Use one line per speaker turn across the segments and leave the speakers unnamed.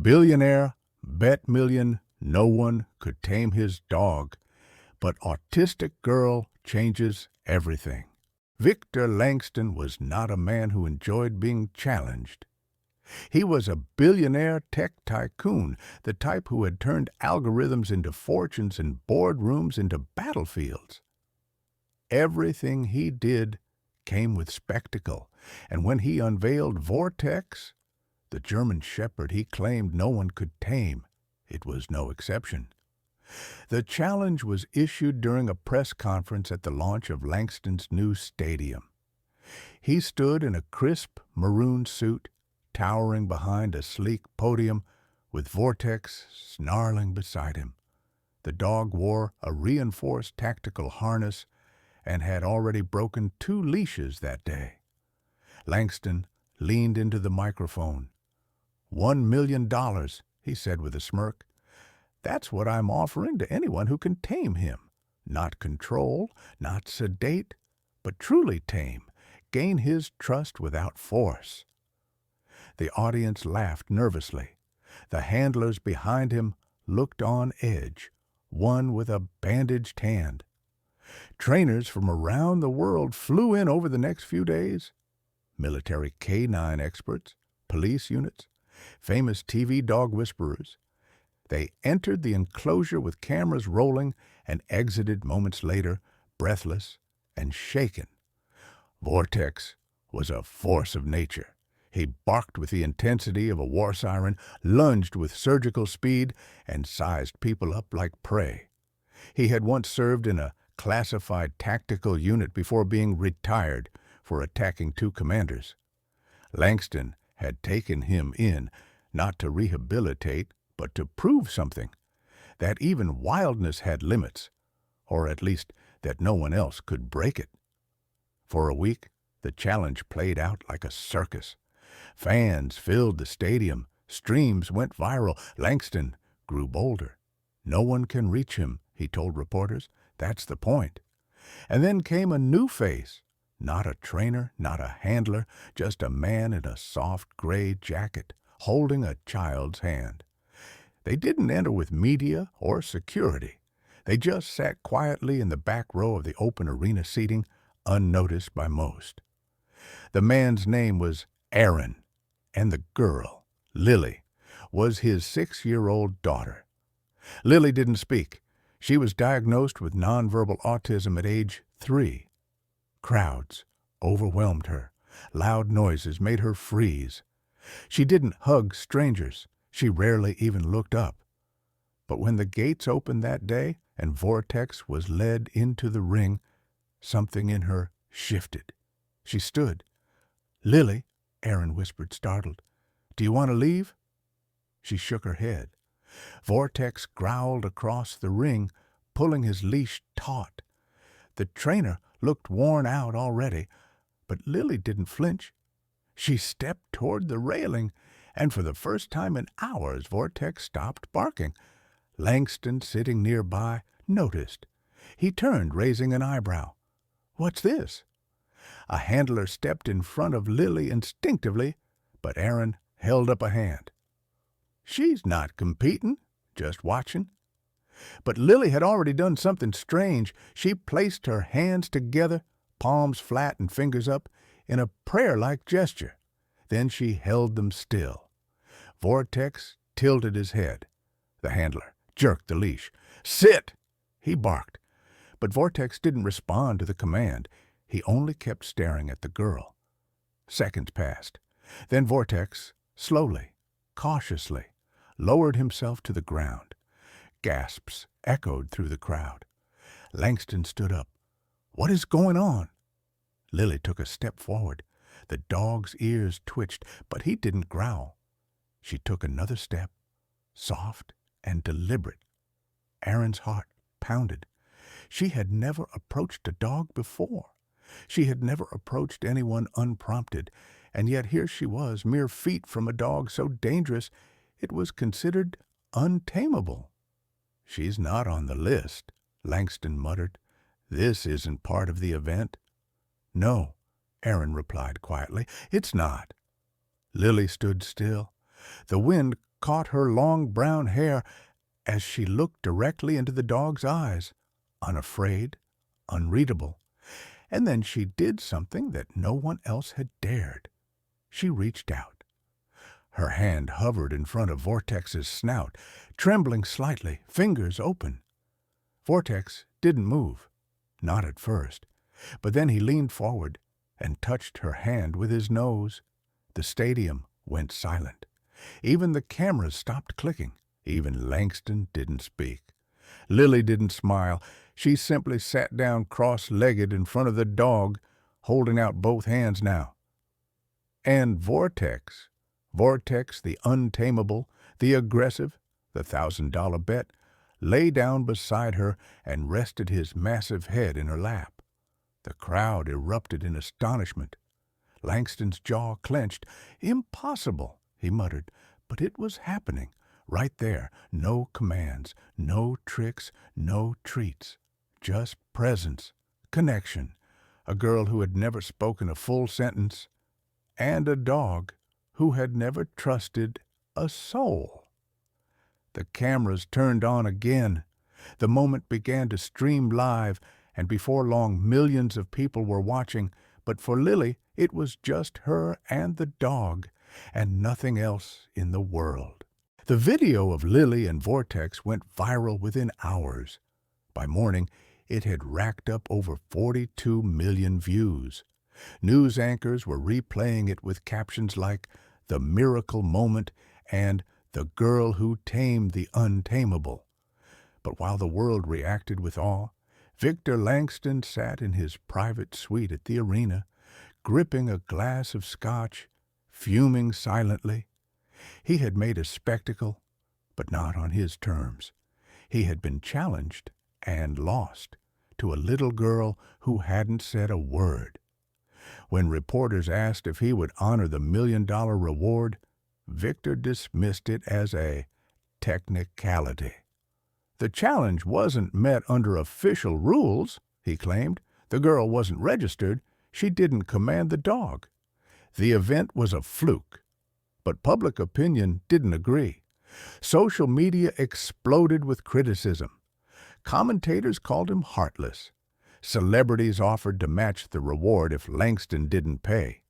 Billionaire, bet million, no one could tame his dog. But autistic girl changes everything. Victor Langston was not a man who enjoyed being challenged. He was a billionaire tech tycoon, the type who had turned algorithms into fortunes and boardrooms into battlefields. Everything he did came with spectacle, and when he unveiled Vortex, the German shepherd he claimed no one could tame, it was no exception. The challenge was issued during a press conference at the launch of Langston's new stadium. He stood in a crisp maroon suit, towering behind a sleek podium, with Vortex snarling beside him. The dog wore a reinforced tactical harness and had already broken 2 leashes that day. Langston leaned into the microphone. $1 million, he said with a smirk. That's what I'm offering to anyone who can tame him. Not control, not sedate, but truly tame, gain his trust without force. The audience laughed nervously. The handlers behind him looked on edge, one with a bandaged hand. Trainers from around the world flew in over the next few days. Military canine experts, police units, famous TV dog whisperers. They entered the enclosure with cameras rolling and exited moments later, breathless and shaken. Vortex was a force of nature. He barked with the intensity of a war siren, lunged with surgical speed, and sized people up like prey. He had once served in a classified tactical unit before being retired for attacking 2 commanders. Langston had taken him in, not to rehabilitate, but to prove something, that even wildness had limits, or at least that no one else could break it. For a week, the challenge played out like a circus. Fans filled the stadium, streams went viral. Langston grew bolder. No one can reach him, he told reporters. That's the point. And then came a new face. Not a trainer, not a handler, just a man in a soft gray jacket, holding a child's hand. They didn't enter with media or security. They just sat quietly in the back row of the open arena seating, unnoticed by most. The man's name was Aaron, and the girl, Lily, was his 6-year-old daughter. Lily didn't speak. She was diagnosed with nonverbal autism at age 3. Crowds overwhelmed her. Loud noises made her freeze. She didn't hug strangers. She rarely even looked up. But when the gates opened that day and Vortex was led into the ring, something in her shifted. She stood. "Lily," Aaron whispered, startled, "do you want to leave?" She shook her head. Vortex growled across the ring, pulling his leash taut. The trainer looked worn out already, but Lily didn't flinch. She stepped toward the railing, and for the first time in hours, Vortex stopped barking. Langston, sitting nearby, noticed. He turned, raising an eyebrow. "What's this?" A handler stepped in front of Lily instinctively, but Aaron held up a hand. "She's not competing, just watching." But Lily had already done something strange. She placed her hands together, palms flat and fingers up, in a prayer-like gesture. Then she held them still. Vortex tilted his head. The handler jerked the leash. "Sit!" he barked. But Vortex didn't respond to the command. He only kept staring at the girl. Seconds passed. Then Vortex, slowly, cautiously, lowered himself to the ground. Gasps echoed through the crowd. Langston stood up. "What is going on?" Lily took a step forward. The dog's ears twitched, but he didn't growl. She took another step, soft and deliberate. Aaron's heart pounded. She had never approached a dog before. She had never approached anyone unprompted, and yet here she was, mere feet from a dog so dangerous it was considered untamable. "She's not on the list," Langston muttered. "This isn't part of the event." "No," Aaron replied quietly, "it's not." Lily stood still. The wind caught her long brown hair as she looked directly into the dog's eyes, unafraid, unreadable. And then she did something that no one else had dared. She reached out. Her hand hovered in front of Vortex's snout, trembling slightly, fingers open. Vortex didn't move, not at first, but then he leaned forward and touched her hand with his nose. The stadium went silent. Even the cameras stopped clicking. Even Langston didn't speak. Lily didn't smile. She simply sat down cross-legged in front of the dog, holding out both hands now. And Vortex the untamable, the aggressive, the $1,000 bet, lay down beside her and rested his massive head in her lap. The crowd erupted in astonishment. Langston's jaw clenched. "Impossible," he muttered, but it was happening. Right there, no commands, no tricks, no treats. Just presence, connection, a girl who had never spoken a full sentence, and a dog who had never trusted a soul. The cameras turned on again. The moment began to stream live, and before long millions of people were watching, but for Lily it was just her and the dog, and nothing else in the world. The video of Lily and Vortex went viral within hours. By morning, it had racked up over 42 million views. News anchors were replaying it with captions like "The Miracle Moment" and "The Girl Who Tamed the Untamable." But while the world reacted with awe, Victor Langston sat in his private suite at the arena, gripping a glass of scotch, fuming silently. He had made a spectacle, but not on his terms. He had been challenged and lost to a little girl who hadn't said a word. When reporters asked if he would honor the $1 million reward, Victor dismissed it as a technicality. The challenge wasn't met under official rules, he claimed. The girl wasn't registered. She didn't command the dog. The event was a fluke. But public opinion didn't agree. Social media exploded with criticism. Commentators called him heartless. Celebrities offered to match the reward if Langston didn't pay.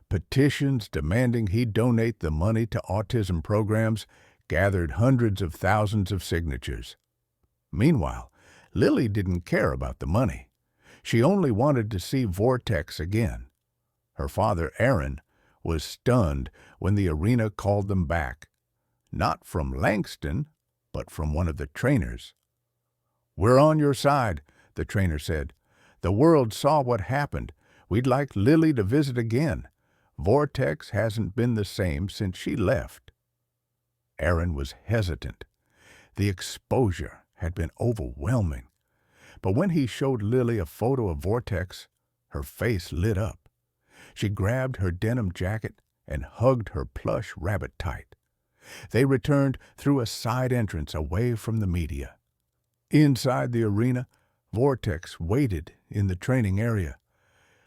Petitions demanding he donate the money to autism programs gathered hundreds of thousands of signatures. Meanwhile, Lily didn't care about the money. She only wanted to see Vortex again. Her father, Aaron, was stunned when the arena called them back. Not from Langston, but from one of the trainers. "We're on your side," the trainer said. "The world saw what happened. We'd like Lily to visit again. Vortex hasn't been the same since she left." Aaron was hesitant. The exposure had been overwhelming. But when he showed Lily a photo of Vortex, her face lit up. She grabbed her denim jacket and hugged her plush rabbit tight. They returned through a side entrance away from the media. Inside the arena, Vortex waited in the training area.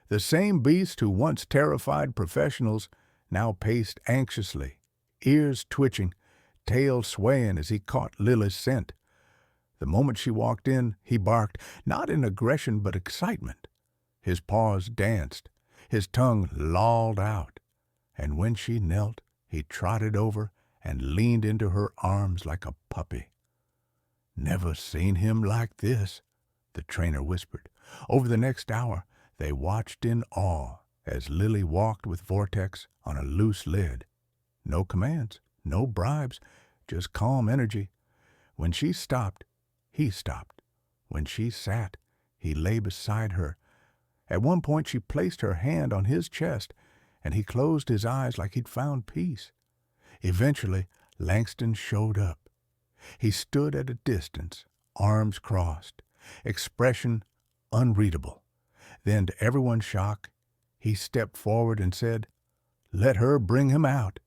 The same beast who once terrified professionals now paced anxiously, ears twitching, tail swaying as he caught Lily's scent. The moment she walked in, he barked, not in aggression but excitement. His paws danced. His tongue lolled out, and when she knelt, he trotted over and leaned into her arms like a puppy. "Never seen him like this," the trainer whispered. Over the next hour, they watched in awe as Lily walked with Vortex on a loose lid. No commands, no bribes, just calm energy. When she stopped, he stopped. When she sat, he lay beside her. At one point she placed her hand on his chest, and he closed his eyes like he'd found peace. Eventually, Langston showed up. He stood at a distance, arms crossed, expression unreadable. Then, to everyone's shock, he stepped forward and said, "Let her bring him out."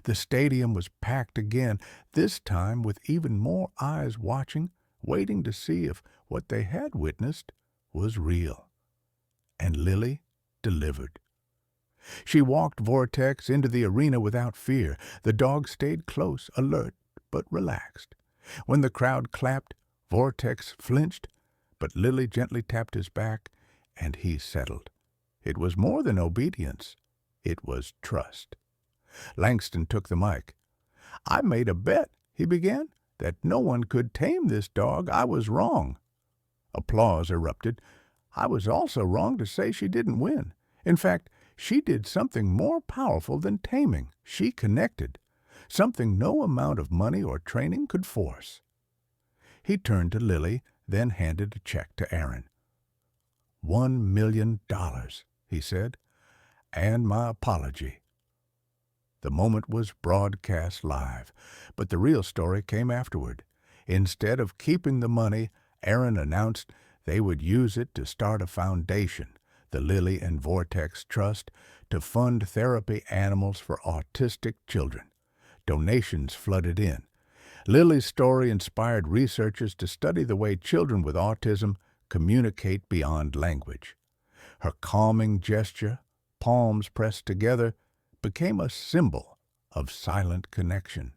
The stadium was packed again, this time with even more eyes watching, waiting to see if what they had witnessed was real. And Lily delivered. She walked Vortex into the arena without fear. The dog stayed close, alert, but relaxed. When the crowd clapped, Vortex flinched, but Lily gently tapped his back, and he settled. It was more than obedience. It was trust. Langston took the mic. "I made a bet," he began, "that no one could tame this dog. I was wrong." Applause erupted. "I was also wrong to say she didn't win. In fact, she did something more powerful than taming. She connected, something no amount of money or training could force." He turned to Lily, then handed a check to Aaron. $1 million, he said, "and my apology." The moment was broadcast live, but the real story came afterward. Instead of keeping the money, Aaron announced they would use it to start a foundation, the Lily and Vortex Trust, to fund therapy animals for autistic children. Donations flooded in. Lily's story inspired researchers to study the way children with autism communicate beyond language. Her calming gesture, palms pressed together, became a symbol of silent connection.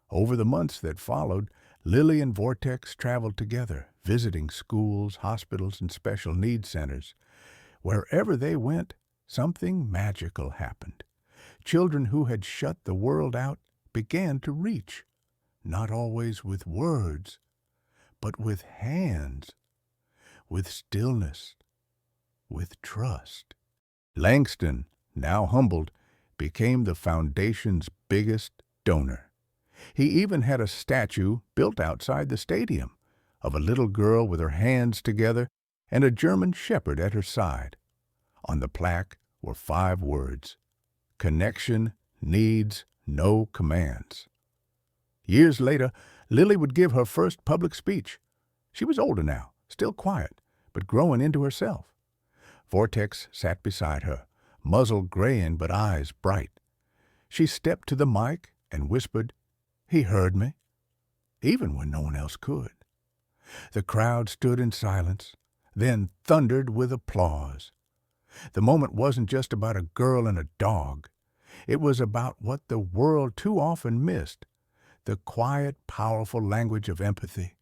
Over the months that followed, Lily and Vortex traveled together, visiting schools, hospitals, and special needs centers. Wherever they went, something magical happened. Children who had shut the world out began to reach, not always with words, but with hands, with stillness, with trust. Langston, now humbled, became the foundation's biggest donor. He even had a statue built outside the stadium of a little girl with her hands together and a German shepherd at her side. On the plaque were 5 words: "Connection needs no commands." Years later, Lily would give her first public speech. She was older now, still quiet, but growing into herself. Vortex sat beside her, muzzle graying but eyes bright. She stepped to the mic and whispered, "He heard me," even when no one else could. The crowd stood in silence, then thundered with applause. The moment wasn't just about a girl and a dog. It was about what the world too often missed, the quiet, powerful language of empathy,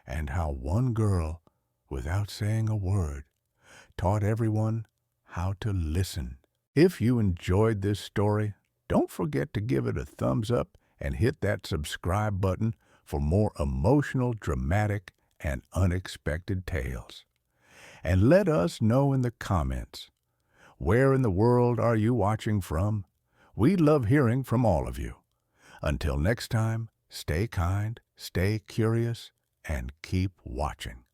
and how one girl, without saying a word, taught everyone how to listen. If you enjoyed this story, don't forget to give it a thumbs up and hit that subscribe button for more emotional, dramatic, and unexpected tales. And let us know in the comments, where in the world are you watching from? We love hearing from all of you. Until next time, stay kind, stay curious, and keep watching.